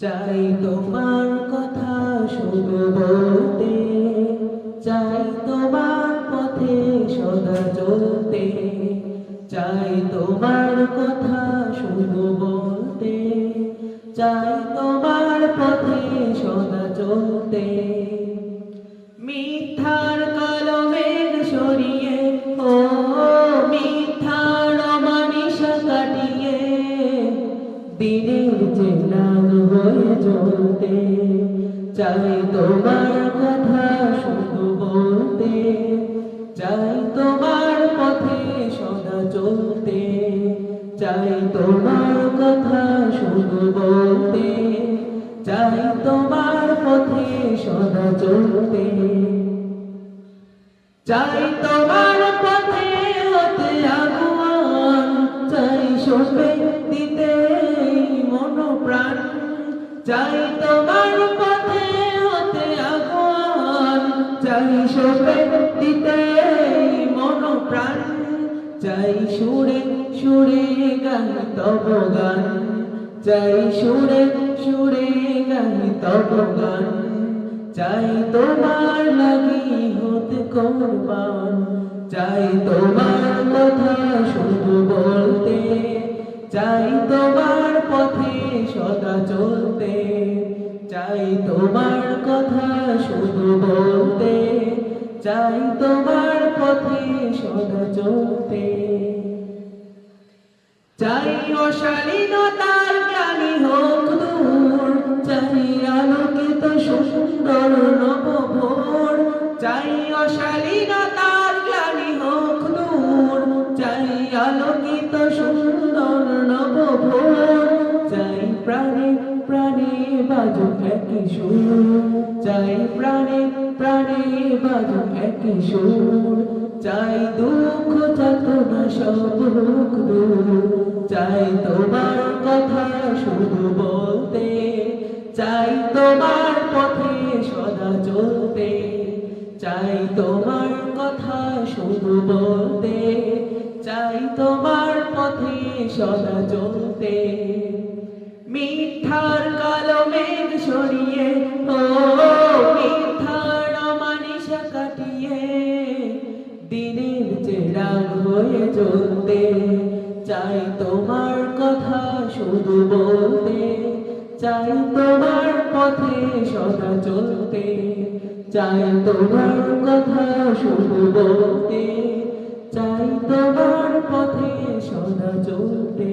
চাই তোমার কথা শুধু বলতে, চাই তোমার পথে সদা চলতে, চাই তোমার কথা শুধু বলতে, চাই তোমার পথে সদা চলতে। মিথ্যার কালো মেঘ সরিয়ে, ও মিথ্যার অমানিসা কাটিয়ে, দিনের চেনার হয়ে চলতে, চাই তোমার কথা শুধু বলতে, চাই তোমার পথে সদা চলতে, চাই তোমার কথা শুধু বলতে, চাই তোমার পথে সদা চলতে। চাই তোমার পথে হতে আগুয়ান, চাই সবে দিতে মন প্রাণ, চাই তোমার পথে হতে আগুয়ান, চাই সবে দিতে মন প্রাণ, চাই সুরে সুরে গাই তব গান, চাই সুরে সুরে গাই তব গান, চাই তোমার লাগি হতে কুরবান, চাই তোমার কথা শুধু বলতে, চাই তোমার পথে সদা চলতে, চাই তোমার কথা শুধু বলতে, চাই তোমার পথে সদা চলতে। চাই অশালীনতার গ্লানি হোক দূর, চাই আলোকিত সুন্দর নবভোর, চাই অশালীনতার গ্লানি হোক দূর, চাই আলোকিত সুন্দর নবভোর, চাই প্রাণে প্রাণে বাজুক একই সুর, চাই প্রাণে প্রাণে বাজুক একই সুর, চাই দুঃখ যাতনা সব হোক দূর, চাই তোমার কথা শুধু বলতে, চাই তোমার পথে সদা চলতে, চাই তোমার কথা শুধু বলতে, চাই তোমার পথে সদা চলতে। মিথ্যার কালো মেঘ সরিয়ে, ও মিথ্যার অমানিসা কাটিয়ে, দিনের চেরাগ হয়ে চলতে, চাই তোমার কথা শুধু বলতে, চাই তোমার পথে সদা চলতে, চাই তোমার কথা শুধু বলতে, চাই তোমার পথে সদা চলতে।